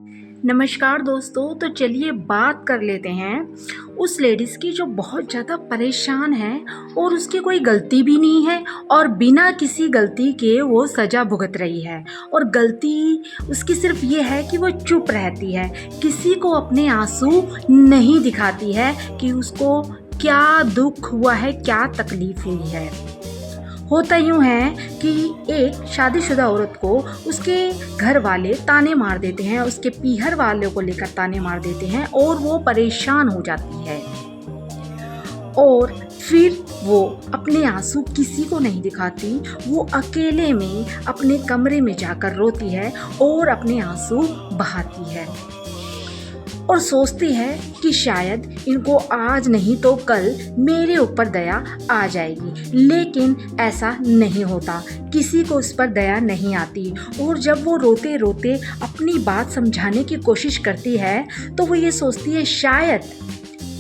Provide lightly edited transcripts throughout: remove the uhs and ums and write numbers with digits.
नमस्कार दोस्तों। तो चलिए बात कर लेते हैं उस लेडीज़ की जो बहुत ज़्यादा परेशान है और उसकी कोई गलती भी नहीं है और बिना किसी गलती के वो सज़ा भुगत रही है। और गलती उसकी सिर्फ ये है कि वो चुप रहती है, किसी को अपने आंसू नहीं दिखाती है कि उसको क्या दुख हुआ है, क्या तकलीफ़ हुई है। होता यूँ है कि एक शादीशुदा औरत को उसके घर वाले ताने मार देते हैं, उसके पीहर वालों को लेकर ताने मार देते हैं और वो परेशान हो जाती है। और फिर वो अपने आंसू किसी को नहीं दिखाती, वो अकेले में अपने कमरे में जाकर रोती है और अपने आंसू बहाती है और सोचती है कि शायद इनको आज नहीं तो कल मेरे ऊपर दया आ जाएगी। लेकिन ऐसा नहीं होता, किसी को उस पर दया नहीं आती। और जब वो रोते रोते अपनी बात समझाने की कोशिश करती है तो वो ये सोचती है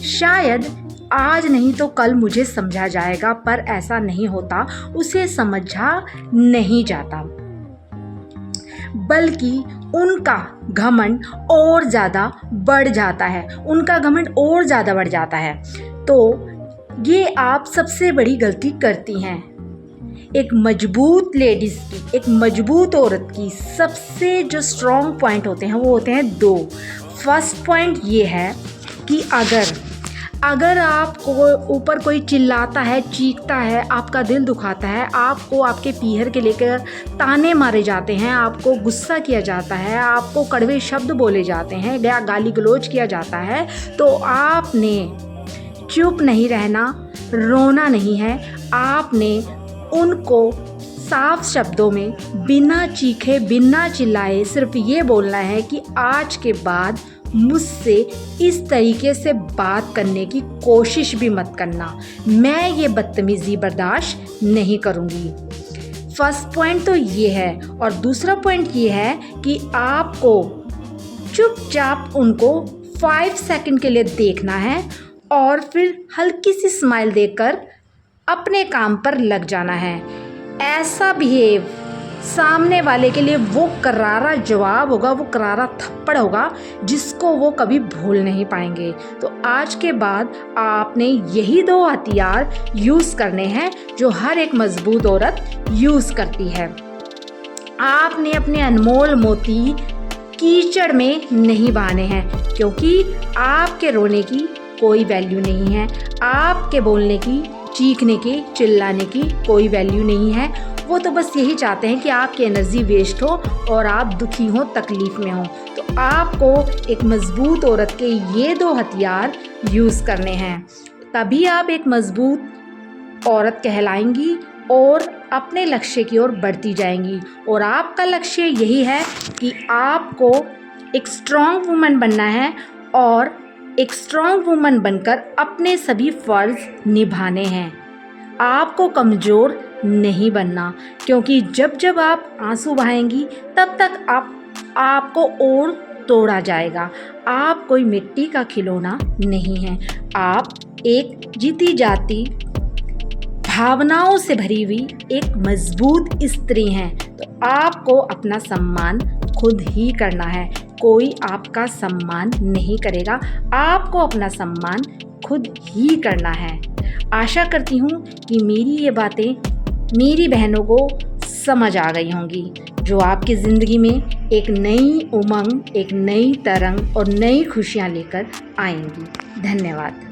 शायद आज नहीं तो कल मुझे समझा जाएगा, पर ऐसा नहीं होता, उसे समझा नहीं जाता, बल्कि उनका घमंड और ज़्यादा बढ़ जाता है, तो ये आप सबसे बड़ी गलती करती हैं। एक मजबूत लेडीज़ की, एक मजबूत औरत की सबसे जो स्ट्रॉन्ग पॉइंट होते हैं वो होते हैं दो। फर्स्ट पॉइंट ये है कि अगर आपको ऊपर कोई चिल्लाता है, चीखता है, आपका दिल दुखाता है, आपको आपके पीहर के लेकर ताने मारे जाते हैं, आपको गुस्सा किया जाता है, आपको कड़वे शब्द बोले जाते हैं या गाली गलौज किया जाता है, तो आपने चुप नहीं रहना, रोना नहीं है। आपने उनको साफ शब्दों में बिना चीखे बिना चिल्लाए सिर्फ ये बोलना है कि आज के बाद मुझसे इस तरीके से बात करने की कोशिश भी मत करना, मैं ये बदतमीज़ी बर्दाश्त नहीं करूँगी। फर्स्ट पॉइंट तो ये है। और दूसरा पॉइंट ये है कि आपको चुपचाप उनको 5 सेकंड के लिए देखना है और फिर हल्की सी स्माइल देकर अपने काम पर लग जाना है। ऐसा बिहेव सामने वाले के लिए वो करारा जवाब होगा, वो करारा थप्पड़ होगा जिसको वो कभी भूल नहीं पाएंगे। तो आज के बाद आपने यही 2 हथियार यूज़ करने हैं जो हर एक मजबूत औरत यूज़ करती है। आपने अपने अनमोल मोती कीचड़ में नहीं बहाने हैं, क्योंकि आपके रोने की कोई वैल्यू नहीं है, आपके बोलने की, चीखने की, चिल्लाने की कोई वैल्यू नहीं है। वो तो बस यही चाहते हैं कि आपकी एनर्जी वेस्ट हो और आप दुखी हो, तकलीफ़ में हो। तो आपको एक मज़बूत औरत के ये 2 हथियार यूज़ करने हैं, तभी आप एक मज़बूत औरत कहलाएंगी और अपने लक्ष्य की ओर बढ़ती जाएंगी। और आपका लक्ष्य यही है कि आपको एक स्ट्रॉन्ग वुमन बनना है और एक स्ट्रॉन्ग वुमन बनकर अपने सभी फ़र्ज़ निभाने हैं। आपको कमज़ोर नहीं बनना, क्योंकि जब आप आंसू बहाएंगी तब तक आपको और तोड़ा जाएगा। आप कोई मिट्टी का खिलौना नहीं हैं, आप एक जीती जाती भावनाओं से भरी हुई एक मजबूत स्त्री हैं। तो आपको अपना सम्मान खुद ही करना है, कोई आपका सम्मान नहीं करेगा, आपको अपना सम्मान खुद ही करना है। आशा करती हूँ कि मेरी ये बातें मेरी बहनों को समझ आ गई होंगी, जो आपकी ज़िंदगी में एक नई उमंग, एक नई तरंग और नई खुशियाँ लेकर आएंगी। धन्यवाद।